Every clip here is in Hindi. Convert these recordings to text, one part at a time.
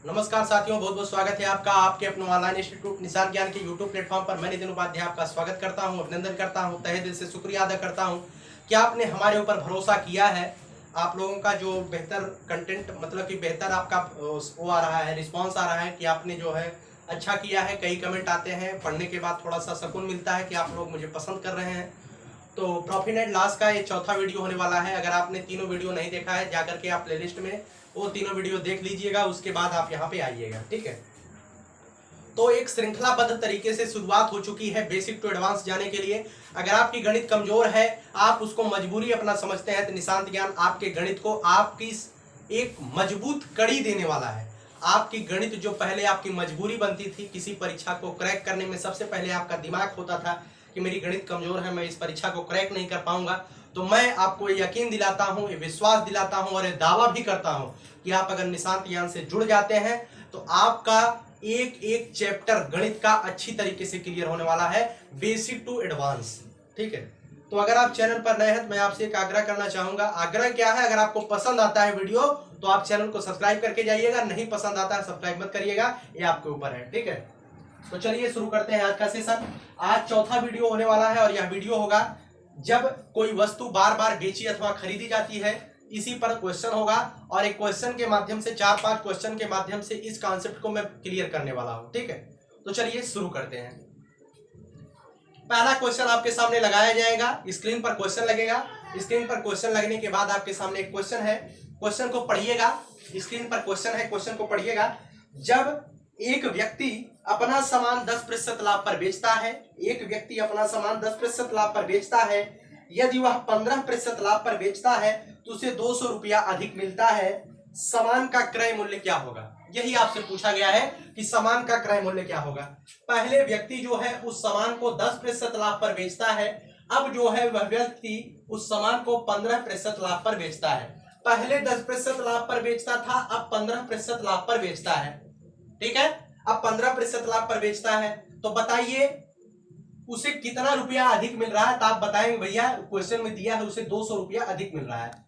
नमस्कार साथियों, बहुत बहुत स्वागत है आपका आपके अपने ऑनलाइन इंस्टीट्यूट निसार ज्ञान के यूट्यूब प्लेटफॉर्म पर। मैं नितिन उपाध्याय आपका स्वागत करता हूं, अभिनंदन करता हूं, तहे दिल से शुक्रिया अदा करता हूं कि आपने हमारे ऊपर भरोसा किया है। आप लोगों का जो बेहतर कंटेंट मतलब कि बेहतर आपका वो आ रहा है, रिस्पॉन्स आ रहा है कि आपने जो है अच्छा किया है। कई कमेंट आते हैं, पढ़ने के बाद थोड़ा सा सुकून मिलता है कि आप लोग मुझे पसंद कर रहे हैं। तो प्रॉफिट एंड लॉस का ये चौथा वीडियो होने वाला है। अगर आपने तीनों वीडियो नहीं देखा है, जाकर के आप प्लेलिस्ट में वो तीनों वीडियो देख लीजिएगा, उसके बाद आप यहाँ पे आइएगा, ठीक है। तो एक श्रृंखलाबद्ध तरीके से शुरुआत हो चुकी है बेसिक टू एडवांस जाने के लिए। अगर आपकी गणित कमजोर है, आप उसको मजबूरी अपना समझते हैं, तो निशांत ज्ञान आपके गणित को आपकी एक मजबूत कड़ी देने वाला है। आपकी गणित जो पहले आपकी मजबूरी बनती थी, किसी परीक्षा को क्रैक करने में सबसे पहले आपका दिमाग होता था कि मेरी गणित कमजोर है, मैं इस परीक्षा को क्रैक नहीं कर पाऊंगा, तो मैं आपको यकीन दिलाता हूं, ये विश्वास दिलाता हूं और ये दावा भी करता हूं कि आप अगर निशांत ज्ञान से जुड़ जाते हैं तो आपका एक एक चैप्टर गणित का अच्छी तरीके से क्लियर होने वाला है, बेसिक टू एडवांस, ठीक है। तो अगर आप चैनल पर नए हैं तो मैं आपसे एक आग्रह करना चाहूंगा। आग्रह क्या है, अगर आपको पसंद आता है वीडियो तो आप चैनल को सब्सक्राइब करके जाइएगा, नहीं पसंद आता है सब्सक्राइब मत करिएगा, ये आपके ऊपर है, ठीक है। तो चलिए शुरू करते हैं आज का सेशन। आज चौथा वीडियो होने वाला है और यह वीडियो होगा जब कोई वस्तु बार बार बेची अथवा खरीदी जाती है, इसी पर क्वेश्चन होगा। और एक क्वेश्चन के माध्यम से 4-5 क्वेश्चन के माध्यम से इस कॉन्सेप्ट को मैं क्लियर करने वाला हूं, ठीक है। तो चलिए शुरू करते हैं। पहला क्वेश्चन आपके सामने लगाया जाएगा, स्क्रीन पर क्वेश्चन लगेगा। स्क्रीन पर क्वेश्चन लगने के बाद आपके सामने एक क्वेश्चन है, क्वेश्चन को पढ़िएगा। स्क्रीन पर क्वेश्चन है, क्वेश्चन को पढ़िएगा। जब एक व्यक्ति अपना सामान 10% लाभ पर बेचता है, एक व्यक्ति अपना सामान 10% लाभ पर बेचता है, यदि वह 15% लाभ पर बेचता है तो उसे 200 रुपया अधिक मिलता है, सामान का क्रय मूल्य क्या होगा? यही आपसे पूछा गया है कि सामान का क्रय मूल्य क्या होगा। पहले व्यक्ति जो है उस सामान को 10% लाभ पर बेचता है, अब जो है वह व्यक्ति उस सामान को 15% लाभ पर बेचता है। पहले 10% लाभ पर बेचता था, अब 15% लाभ पर बेचता है, ठीक है। अब 15% लाभ पर बेचता है, तो बताइए उसे कितना रुपया अधिक मिल रहा है? तो आप बताएंगे भैया क्वेश्चन में दिया है उसे 200 रुपया अधिक मिल रहा है।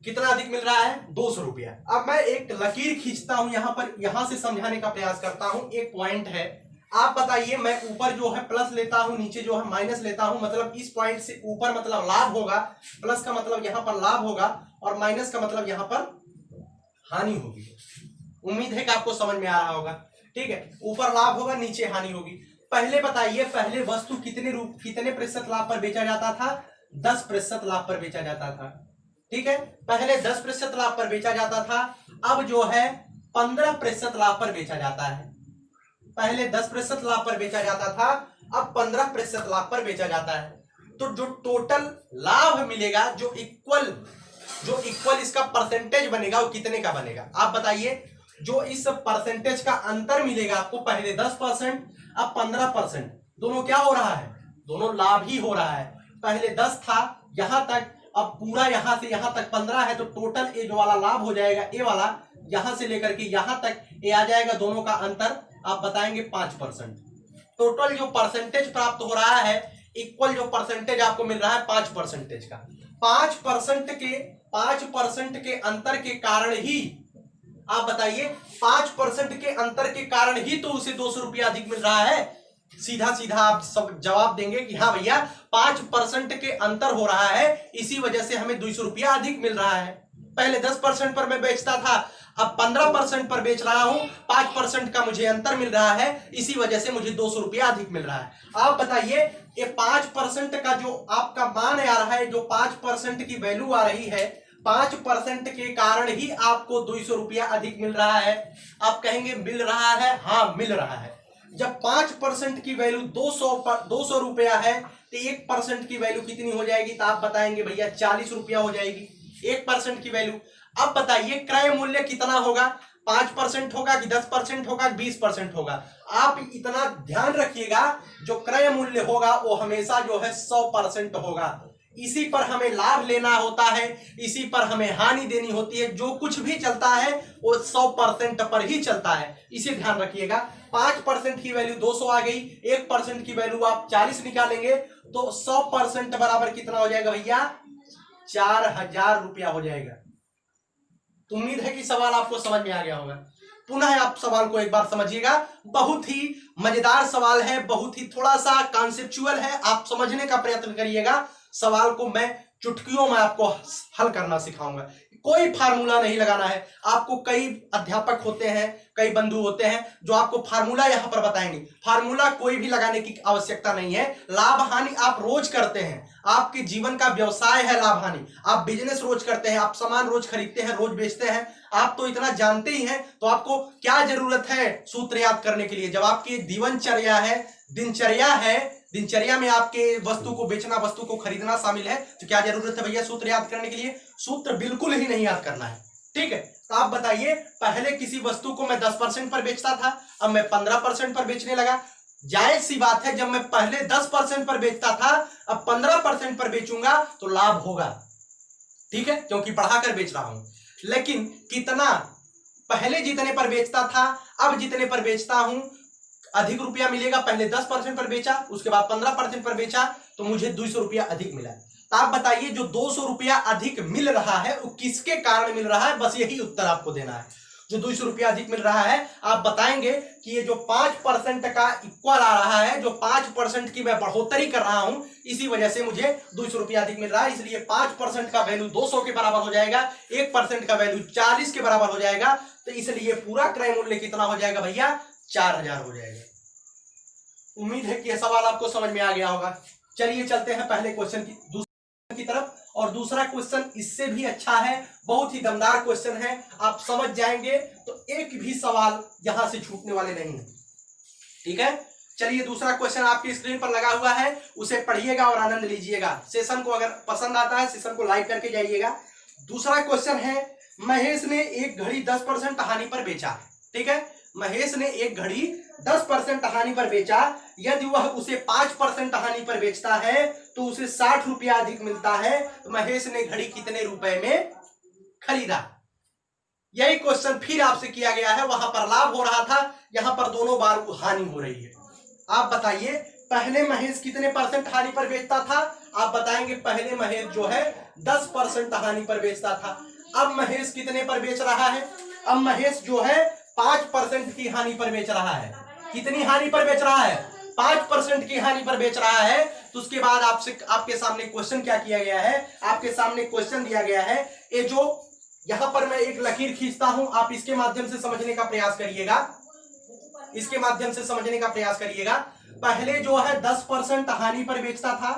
कितना अधिक मिल रहा है? 200 रुपया। अब मैं एक लकीर खींचता हूं यहां पर, यहां से समझाने का प्रयास करता हूं। एक पॉइंट है, आप बताइए, मैं ऊपर जो है प्लस लेता हूं, नीचे जो है माइनस लेता हूं, मतलब इस पॉइंट से ऊपर मतलब लाभ होगा, प्लस का मतलब यहां पर लाभ होगा और माइनस का मतलब यहां पर हानि होगी। उम्मीद है कि आपको समझ में आ रहा होगा, ठीक है। ऊपर लाभ होगा, नीचे हानि होगी। पहले बताइए, पहले वस्तु कितने प्रतिशत लाभ पर बेचा जाता था? 10% लाभ पर बेचा जाता था, ठीक है। पहले 10% लाभ पर बेचा जाता था, अब जो है 15% लाभ पर बेचा जाता है। पहले 10% लाभ पर बेचा जाता था, अब 15% लाभ पर बेचा जाता है। तो जो टोटल लाभ मिलेगा, जो इक्वल इसका परसेंटेज बनेगा, वो कितने का बनेगा? आप बताइए। जो इस परसेंटेज का अंतर मिलेगा आपको, पहले 10% अब 15%, दोनों क्या हो रहा है? दोनों लाभ ही हो रहा है। पहले 10 था यहां तक, अब पूरा यहां से यहां तक 15 है, तो टोटल ए जो वाला लाभ हो जाएगा, ए वाला यहां से लेकर के यहां तक ए आ जाएगा, दोनों का अंतर आप बताएंगे 5%। टोटल जो परसेंटेज प्राप्त हो रहा है, इक्वल जो परसेंटेज आपको मिल रहा है 5% का, 5% के अंतर के कारण ही, आप बताइए, 5% के अंतर के कारण ही तो उसे 200 रुपया अधिक मिल रहा है। सीधा सीधा आप सब जवाब देंगे कि हाँ भैया 5% के अंतर हो रहा है, इसी वजह से हमें 200 रुपया अधिक मिल रहा है। पहले 10% पर मैं बेचता था, अब 15% पर बेच रहा हूं, 5% का मुझे अंतर मिल रहा है, इसी वजह से मुझे 200 रुपया अधिक मिल रहा है। आप बताइए, ये 5% का जो आपका मान आ रहा है, जो 5% की वैल्यू आ रही है, 5% के कारण ही आपको 200 रुपया अधिक मिल रहा है। आप कहेंगे मिल रहा है, हाँ मिल रहा है। जब 5% की वैल्यू 200 रुपया है, तो 1% की वैल्यू कितनी हो जाएगी? तो आप बताएंगे भैया 40 रुपया हो जाएगी 1% की वैल्यू। अब बताइए क्रय मूल्य कितना होगा? 5% होगा कि 10% होगा कि 20% होगा? आप इतना ध्यान रखिएगा, जो क्रय मूल्य होगा वो हमेशा जो है 100% होगा। इसी पर हमें लाभ लेना होता है, इसी पर हमें हानि देनी होती है। जो कुछ भी चलता है वो 100% पर ही चलता है, इसे ध्यान रखिएगा। 5% की वैल्यू 200 आ गई, 1% की वैल्यू आप 40 निकालेंगे, तो 100% बराबर कितना हो जाएगा भैया? 4000 रुपया हो जाएगा। तो उम्मीद है कि सवाल आपको समझ में आ गया होगा। पुनः आप सवाल को एक बार समझिएगा, बहुत ही मजेदार सवाल है, बहुत ही थोड़ा सा कॉन्सेप्चुअल है, आप समझने का प्रयत्न करिएगा। सवाल को मैं चुटकियों में आपको हल करना सिखाऊंगा, कोई फार्मूला नहीं लगाना है। आपको कई अध्यापक होते हैं, कई बंधु होते हैं जो आपको फार्मूला यहां पर बताएंगे, फार्मूला कोई भी लगाने की आवश्यकता नहीं है। लाभ हानि आप रोज करते हैं, आपके जीवन का व्यवसाय है लाभ हानि, आप बिजनेस रोज करते हैं, आप सामान रोज खरीदते हैं, रोज बेचते हैं, आप तो इतना जानते ही हैं, तो आपको क्या जरूरत है सूत्र याद करने के लिए? जब आपकी दिनचर्या है, दिनचर्या में आपके वस्तु को बेचना, वस्तु को खरीदना शामिल है, तो क्या जरूरत है भैया सूत्र याद करने के लिए? सूत्र बिल्कुल ही नहीं याद करना है, ठीक है। तो आप बताइए, पहले किसी वस्तु को मैं 10% पर बेचता था, अब मैं 15% पर बेचने लगा। जायज सी बात है, जब मैं पहले 10% पर बेचता था, अब 15% पर बेचूंगा तो लाभ होगा, ठीक है, क्योंकि बढ़ाकर बेच रहा हूं। लेकिन कितना, पहले जितने पर बेचता था अब जितने पर बेचता हूं, अधिक रुपया मिलेगा। पहले 10% पर बेचा, उसके बाद 15% पर बेचा, तो मुझे 200 रुपया अधिक मिला। तो आप बताइए, जो 200 रुपया अधिक मिल रहा है वो किसके कारण मिल रहा है? बस यही उत्तर आपको देना है। जो 200 रुपया अधिक मिल रहा है, आप बताएंगे कि ये जो 5% का इक्वल आ रहा है, जो 5% की मैं बढ़ोतरी कर रहा हूं, इसी वजह से मुझे 200 रुपया अधिक मिल रहा है। इसलिए 5% का वैल्यू 200 के बराबर हो जाएगा, 1% का वैल्यू 40 के बराबर हो जाएगा। तो इसलिए पूरा क्रय मूल्य कितना हो जाएगा भैया? 4000 हो जाएगा। उम्मीद है कि यह सवाल आपको समझ में आ गया होगा। चलिए चलते हैं पहले क्वेश्चन की तरफ, और दूसरा क्वेश्चन इससे भी अच्छा है, बहुत ही दमदार क्वेश्चन है, आप समझ जाएंगे तो एक भी सवाल यहां से छूटने वाले नहीं है, ठीक है। चलिए दूसरा क्वेश्चन आपकी स्क्रीन पर लगा हुआ है, उसे पढ़िएगा और आनंद लीजिएगा। सेशन को अगर पसंद आता है, सेशन को लाइक करके जाइएगा। दूसरा क्वेश्चन है, महेश ने एक घड़ी 10% हानि पर बेचा, ठीक है। महेश ने एक घड़ी 10% हानि पर बेचा, यदि वह उसे 5% हानि पर बेचता है तो उसे 60 रुपया अधिक मिलता है। तो महेश ने घड़ी कितने रुपए में खरीदा? यही क्वेश्चन फिर आपसे किया गया है, वहां पर लाभ हो रहा था, यहां पर दोनों बार हानि हो रही है। आप बताइए, पहले महेश कितने परसेंट हानि पर बेचता था? आप बताएंगे पहले महेश जो है 10% हानि पर बेचता था। अब महेश कितने पर बेच रहा है? अब महेश जो है 5% की हानि पर बेच रहा है। कितनी हानि पर बेच रहा है? 5% की हानि पर बेच रहा है। तो उसके बाद आपके सामने क्वेश्चन क्या किया गया है? आपके सामने क्वेश्चन दिया गया है, ये जो यहां पर मैं एक लकीर खींचता हूं, आप इसके माध्यम से समझने का प्रयास करिएगा, इसके माध्यम से समझने का प्रयास करिएगा। पहले जो है 10% हानि पर बेचता था,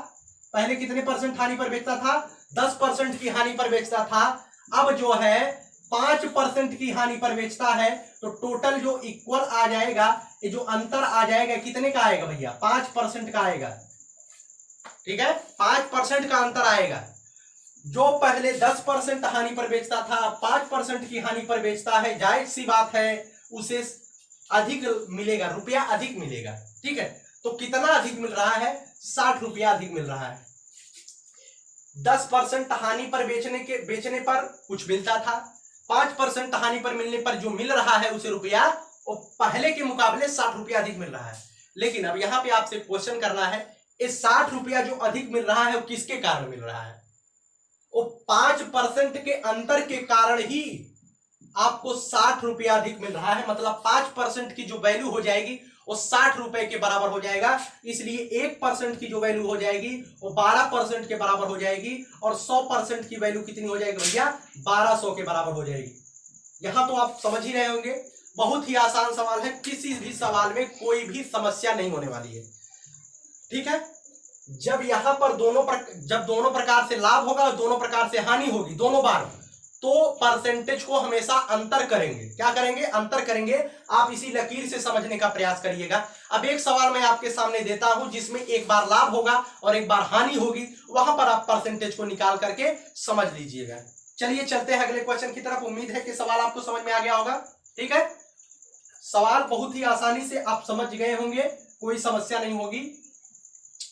पहले कितने परसेंट हानि पर बेचता था? 10% की हानि पर बेचता था। अब जो है 5% की हानि पर बेचता है, तो टोटल जो इक्वल आ जाएगा, ये जो अंतर आ जाएगा, कितने का आएगा भैया? 5% का आएगा, ठीक है, 5% का अंतर आएगा। जो पहले 10% हानि पर बेचता था, 5% की हानि पर बेचता है, जाहिर सी बात है उसे अधिक मिलेगा, रुपया अधिक मिलेगा, ठीक है। तो कितना अधिक मिल रहा है? 60 रुपया अधिक मिल रहा है। 10% हानि पर बेचने पर कुछ मिलता था, 5% हानि पर मिलने पर जो मिल रहा है उसे रुपया, वो पहले के मुकाबले 60 रुपया अधिक मिल रहा है। लेकिन अब यहां पे आपसे क्वेश्चन करना है, इस 60 रुपया जो अधिक मिल रहा है वो किसके कारण मिल रहा है? वो 5% के अंतर के कारण ही आपको 60 रुपया अधिक मिल रहा है। मतलब 5% की जो वैल्यू हो जाएगी वो 60 रुपए के बराबर हो जाएगा। इसलिए 1% की जो वैल्यू हो जाएगी वो 12% के बराबर हो जाएगी, और 100% की वैल्यू कितनी हो जाएगी भैया? 1200 के बराबर हो जाएगी। यहां तो आप समझ ही रहे होंगे, बहुत ही आसान सवाल है, किसी भी सवाल में कोई भी समस्या नहीं होने वाली है, ठीक है। जब यहां पर दोनों प्रकार से लाभ होगा और दोनों प्रकार से हानि होगी, दोनों बार, तो परसेंटेज को हमेशा अंतर करेंगे। क्या करेंगे? अंतर करेंगे। आप इसी लकीर से समझने का प्रयास करिएगा। अब एक सवाल मैं आपके सामने देता हूं जिसमें एक बार लाभ होगा और एक बार हानि होगी, वहां पर आप परसेंटेज को निकाल करके समझ लीजिएगा। चलिए चलते हैं अगले क्वेश्चन की तरफ। उम्मीद है कि सवाल आपको समझ में आ गया होगा, ठीक है। सवाल बहुत ही आसानी से आप समझ गए होंगे, कोई समस्या नहीं होगी।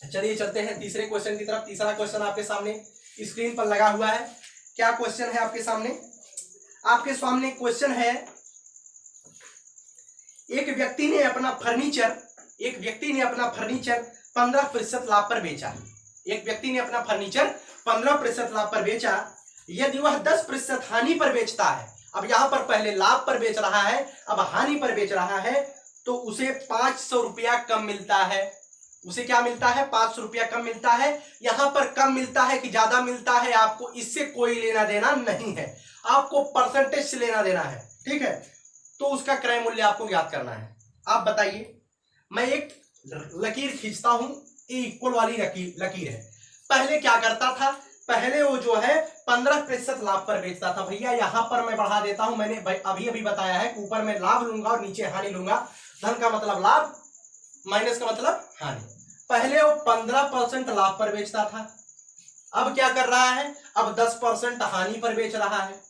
चलिए चलते हैं तीसरे क्वेश्चन की तरफ। तीसरा क्वेश्चन आपके सामने स्क्रीन पर लगा हुआ है। क्या क्वेश्चन है आपके सामने? आपके सामने क्वेश्चन है, एक व्यक्ति ने अपना फर्नीचर 15% लाभ पर बेचा। एक व्यक्ति ने अपना फर्नीचर 15% लाभ पर बेचा, यदि वह 10% हानि पर बेचता है। अब यहां पर पहले लाभ पर बेच रहा है, अब हानि पर बेच रहा है, तो उसे 500 रुपया कम मिलता है। उसे क्या मिलता है? 500 रुपया कम मिलता है। यहां पर कम मिलता है कि ज्यादा मिलता है, आपको इससे कोई लेना देना नहीं है, आपको परसेंटेज से लेना देना है। ठीक है, तो उसका क्रय मूल्य आपको ज्ञात करना है। आप बताइए, मैं एक लकीर खींचता हूं, ए इक्वल वाली लकीर है। पहले क्या करता था? पहले वो जो है 15% लाभ पर बेचता था। भैया यहां पर मैं बढ़ा देता हूं, मैंने अभी अभी बताया है कि ऊपर मैं लाभ लूंगा और नीचे हानि लूंगा। धन का मतलब लाभ, माइनस का मतलब हानि। पहले वो 15% लाभ पर बेचता था, अब क्या कर रहा है? अब 10% हानि पर बेच रहा है।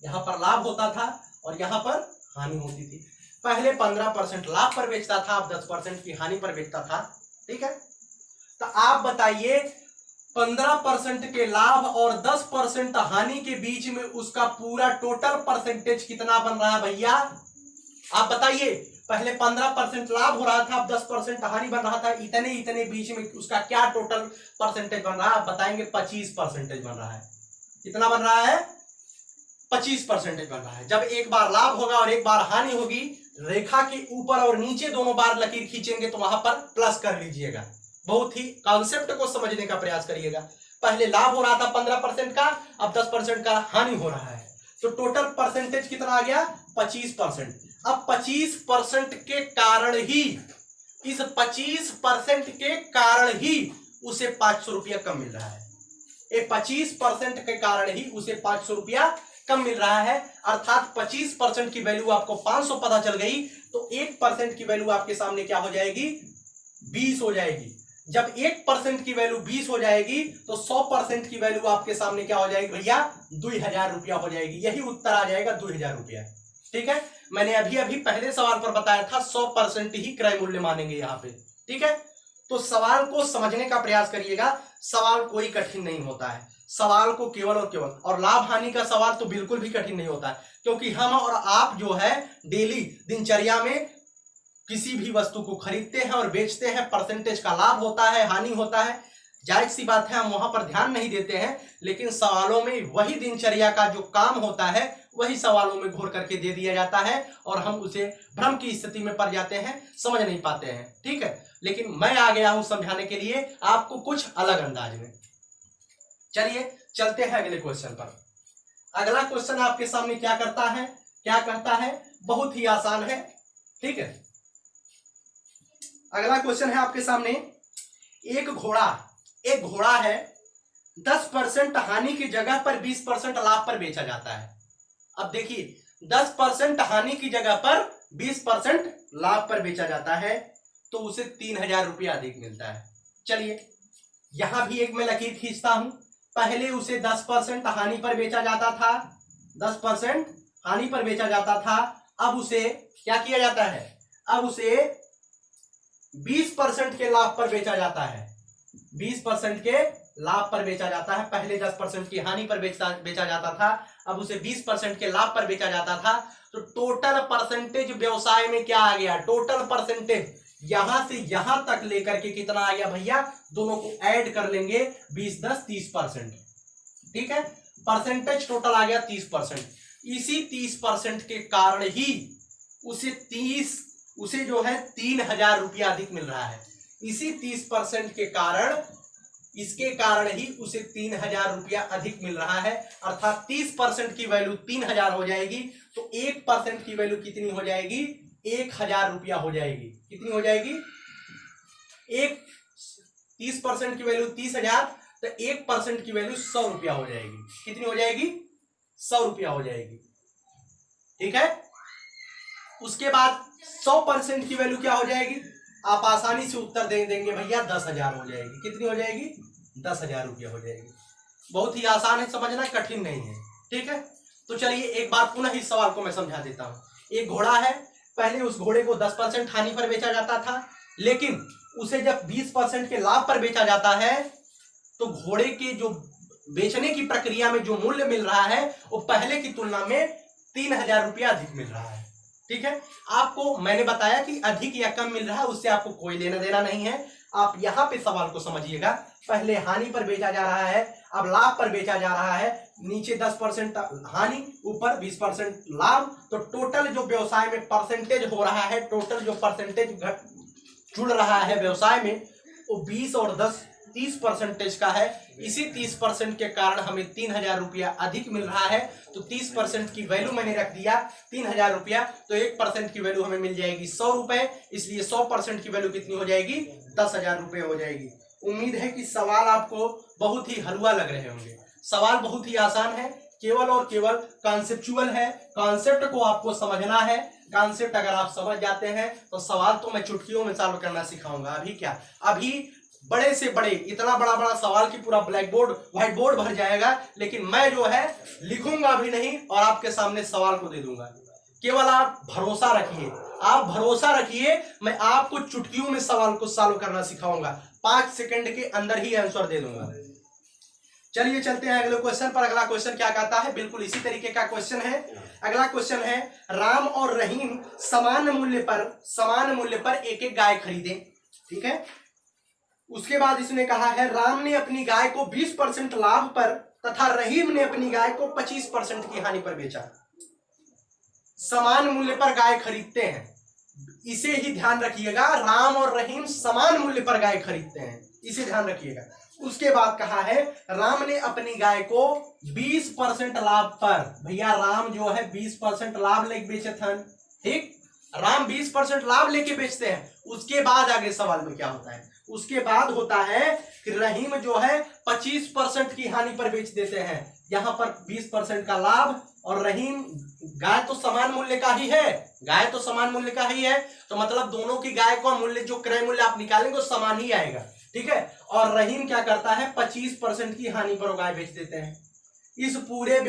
यहां पर लाभ होता था और यहां पर हानि होती थी। पहले 15% लाभ पर बेचता था, अब 10% की हानि पर बेचता था। ठीक है, तो आप बताइए 15% के लाभ और 10% हानि के बीच में उसका पूरा टोटल परसेंटेज कितना बन रहा है भैया? आप बताइए, पहले 15% लाभ हो रहा था, अब 10% हानि बन रहा था, इतने इतने बीच में उसका क्या टोटल परसेंटेज बन रहा है? आप बताएंगे 25% बन रहा है। कितना बन रहा है? 25% बन रहा है। जब एक बार लाभ होगा और एक बार हानि होगी, रेखा के ऊपर और नीचे दोनों बार लकीर खींचेंगे तो वहां पर प्लस कर लीजिएगा। बहुत ही कॉन्सेप्ट को समझने का प्रयास करिएगा। पहले लाभ हो रहा था 15% का, अब 10% का हानि हो रहा है, तो टोटल परसेंटेज कितना आ गया? 25%। अब 25% के कारण ही, इस 25% के कारण ही उसे 500 रुपया कम मिल रहा है। ये 25% के कारण ही उसे 500 रुपया कम मिल रहा है। अर्थात 25% की वैल्यू आपको 500 पता चल गई, तो 1% की वैल्यू आपके सामने क्या हो जाएगी? 20 हो जाएगी। जब 1% की वैल्यू 20 हो जाएगी, तो 100% की वैल्यू आपके सामने क्या हो जाएगी भैया? 2000 रुपया हो जाएगी। यही उत्तर आ जाएगा, 2000 रुपया। ठीक है, मैंने अभी अभी पहले सवाल पर बताया था 100% ही क्रय मूल्य मानेंगे यहां पे। ठीक है, तो सवाल को समझने का प्रयास करिएगा। सवाल कोई कठिन नहीं होता है, सवाल को केवल और केवल, और लाभ हानि का सवाल तो बिल्कुल भी कठिन नहीं होता है, क्योंकि हम और आप जो है डेली दिनचर्या में किसी भी वस्तु को खरीदते हैं और बेचते हैं, परसेंटेज का लाभ होता है, हानि होता है, जायज सी बात है, हम वहां पर ध्यान नहीं देते हैं। लेकिन सवालों में वही दिनचर्या का जो काम होता है वही सवालों में घोर करके दे दिया जाता है और हम उसे भ्रम की स्थिति में पड़ जाते हैं, समझ नहीं पाते हैं। ठीक है, लेकिन मैं आ गया हूं समझाने के लिए आपको कुछ अलग अंदाज में। चलिए चलते हैं अगले क्वेश्चन पर। अगला क्वेश्चन आपके सामने क्या करता है, क्या कहता है? बहुत ही आसान है। ठीक है, अगला क्वेश्चन है आपके सामने, एक घोड़ा है, 10% हानि की जगह पर 20% लाभ पर बेचा जाता है। अब देखिए, 10% हानि की जगह पर 20% लाभ पर बेचा जाता है, तो उसे 3000 रुपया अधिक मिलता है। चलिए यहां भी एक मैं लकीर खींचता हूं। पहले उसे 10% हानि पर बेचा जाता था, 10% हानि पर बेचा जाता था, अब उसे क्या किया जाता है? अब उसे 20% के लाभ पर बेचा जाता है। 20% के लाभ पर बेचा जाता है। पहले 10% की हानि पर बेचा जाता था, अब उसे 20% के लाभ पर बेचा जाता था। तो टोटल परसेंटेज व्यवसाय में क्या आ गया? टोटल परसेंटेज यहां से यहां तक लेकर के कितना आ गया भैया? दोनों को ऐड कर लेंगे, 20 10 30%। ठीक है, परसेंटेज टोटल आ गया 30%। इसी 30% के कारण ही उसे जो है 3000 रुपया अधिक मिल रहा है। इसी 30% के कारण, इसके कारण ही उसे 3000 रुपया अधिक मिल रहा है। अर्थात 30% की वैल्यू 3000 हो जाएगी, तो 1% की वैल्यू कितनी हो जाएगी? 1000 रुपया हो जाएगी। कितनी हो जाएगी? 30% की वैल्यू 30,000, तो 1% की वैल्यू 100 रुपया हो जाएगी। कितनी हो जाएगी? 100 रुपया हो जाएगी। ठीक है, उसके बाद 100% की वैल्यू क्या हो जाएगी? आप आसानी से उत्तर दे देंगे भैया, 10,000 हो जाएगी। कितनी हो जाएगी? 10,000 रुपया हो जाएगी। बहुत ही आसान है समझना, कठिन नहीं है। ठीक है, तो चलिए एक बार पुनः इस सवाल को मैं समझा देता हूं। एक घोड़ा है, पहले उस घोड़े को 10% हानि पर बेचा जाता था, लेकिन उसे जब 20% के लाभ पर बेचा जाता है, तो घोड़े के जो बेचने की प्रक्रिया में जो मूल्य मिल रहा है वो पहले की तुलना में 3000 रुपया अधिक मिल रहा है। ठीक है, आपको मैंने बताया कि अधिक या कम मिल रहा है उससे आपको कोई लेना देना नहीं है, आप यहाँ पे सवाल को समझिएगा। पहले हानि पर बेचा जा रहा है, अब लाभ पर बेचा जा रहा है। नीचे 10% हानि, ऊपर 20% लाभ। तो टोटल जो व्यवसाय में परसेंटेज हो रहा है, टोटल जो परसेंटेज जुड़ रहा है व्यवसाय में, वो 20 और 10 30% का है। इसी 30% के कारण हमें 3000 रुपया अधिक मिल रहा है। तो 30% की वैल्यू मैंने रख दिया 3000 रुपया, तो 1% की वैल्यू हमें मिल जाएगी 100 रुपए। इसलिए 100% की वैल्यू कितनी हो जाएगी? 10,000 रुपये हो जाएगी। उम्मीद है कि सवाल आपको बहुत ही हलवा लग रहे होंगे। सवाल बहुत ही आसान है, केवल और केवल कॉन्सेप्चुअल है। कॉन्सेप्ट को आपको समझना है। कॉन्सेप्ट अगर आप समझ जाते हैं तो सवाल तो मैं चुटकियों में सॉल्व करना सिखाऊंगा। अभी क्या, अभी बड़े से बड़े, इतना बड़ा बड़ा सवाल की पूरा ब्लैक बोर्ड व्हाइट बोर्ड भर जाएगा, लेकिन मैं जो है लिखूंगा भी नहीं और आपके सामने सवाल को दे दूंगा। केवल आप भरोसा रखिए, आप भरोसा रखिए, मैं आपको चुटकियों में सवाल को सॉल्व करना सिखाऊंगा। 5 सेकंड के अंदर ही आंसर दे दूंगा। चलिए चलते हैं अगले क्वेश्चन पर। अगला क्वेश्चन क्या कहता है? बिल्कुल इसी तरीके का क्वेश्चन है। अगला क्वेश्चन है, राम और रहीम समान मूल्य पर एक एक गाय खरीदे। ठीक है। उसके बाद इसने कहा है, राम ने अपनी गाय को 20% लाभ पर तथा रहीम ने अपनी गाय को 25% की हानि पर बेचा। समान मूल्य पर गाय खरीदते हैं, इसे ही ध्यान रखिएगा। राम और रहीम समान मूल्य पर गाय खरीदते हैं, इसे ध्यान रखिएगा। उसके बाद कहा है, राम ने अपनी गाय को 20% लाभ पर, भैया राम जो है 20% लाभ लेके बेचे थे। ठीक, राम 20% लाभ लेके बेचते हैं। उसके बाद आगे सवाल में क्या होता है? उसके बाद होता है कि रहीम जो है 25% की हानि पर बेच देते हैं। यहां पर 20% का लाभ और रहीम, गाय तो समान मूल्य का ही है, गाय तो समान मूल्य का ही है, तो मतलब दोनों की गाय का मूल्य, जो क्रय मूल्य आप निकालेंगे वो समान ही आएगा। ठीक है। और रहीम क्या करता है? 25% की हानि पर गाय बेच देते हैं। इस पूरे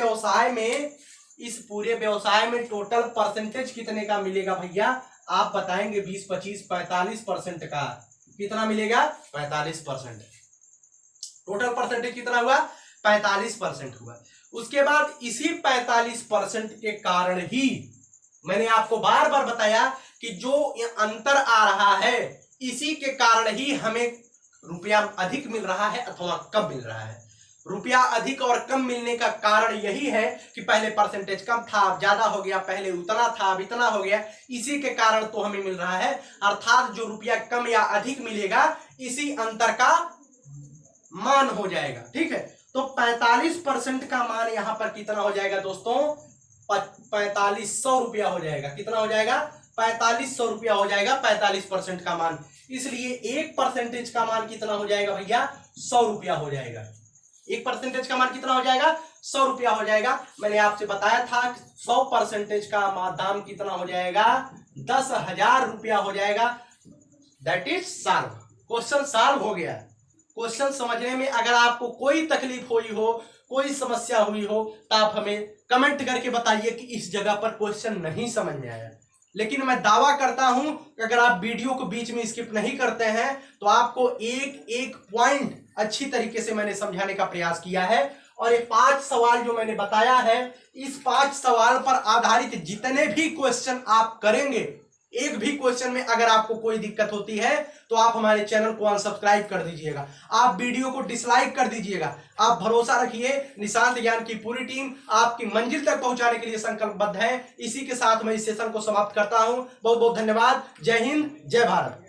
व्यवसाय में टोटल परसेंटेज कितने का मिलेगा भैया? आप बताएंगे 20, 25, 45% का। कितना मिलेगा? 45%। टोटल परसेंटेज कितना हुआ? 45% हुआ। उसके बाद इसी 45% के कारण ही मैंने आपको बार बार बताया कि जो अंतर आ रहा है, इसी के कारण ही हमें रुपया अधिक मिल रहा है अथवा कम मिल रहा है। रुपया अधिक और कम मिलने का कारण यही है कि पहले परसेंटेज कम था, अब ज्यादा हो गया, पहले उतना था, अब इतना हो गया। इसी के कारण तो हमें मिल रहा है। अर्थात जो रुपया कम या अधिक मिलेगा, इसी अंतर का मान हो जाएगा। ठीक है। तो 45% का मान यहां पर कितना हो जाएगा दोस्तों? 4500 रुपया हो जाएगा। कितना हो जाएगा? 4500 रुपया हो जाएगा 45% का मान। इसलिए 1% का मान कितना हो जाएगा भैया? 100 रुपया हो जाएगा। 1% का मान कितना हो जाएगा? 100 रुपया हो जाएगा। मैंने आपसे बताया था कि 100% का दाम कितना हो जाएगा? 10,000 रुपया हो जाएगा। That is solve. Question solve हो गया। क्वेश्चन समझने में अगर आपको कोई तकलीफ हुई हो, कोई समस्या हुई हो, तो आप हमें कमेंट करके बताइए कि इस जगह पर क्वेश्चन नहीं समझ में आया। लेकिन मैं दावा करता हूं कि अगर आप वीडियो को बीच में स्किप नहीं करते हैं तो आपको एक एक पॉइंट अच्छी तरीके से मैंने समझाने का प्रयास किया है। और ये 5 सवाल जो मैंने बताया है, इस 5 सवाल पर आधारित जितने भी क्वेश्चन आप करेंगे, एक भी क्वेश्चन में अगर आपको कोई दिक्कत होती है तो आप हमारे चैनल को अनसब्सक्राइब कर दीजिएगा, आप वीडियो को डिसलाइक कर दीजिएगा। आप भरोसा रखिए, निशांत ज्ञान की पूरी टीम आपकी मंजिल तक पहुंचाने के लिए संकल्पबद्ध है। इसी के साथ मैं इस सेशन को समाप्त करता हूं। बहुत बहुत धन्यवाद। जय हिंद, जय भारत।